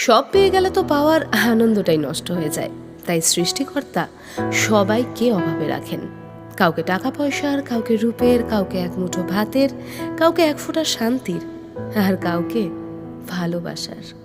সব পেয়ে গেলে তো পাওয়ার আনন্দটাই নষ্ট হয়ে যায়। তাই সৃষ্টিকর্তা সবাইকে অভাবে রাখেন। কাউকে টাকা পয়সার, কাউকে রূপের, কাউকে এক মুঠো ভাতের, কাউকে এক ফোঁটা শান্তির, আর কাউকে ভালোবাসার।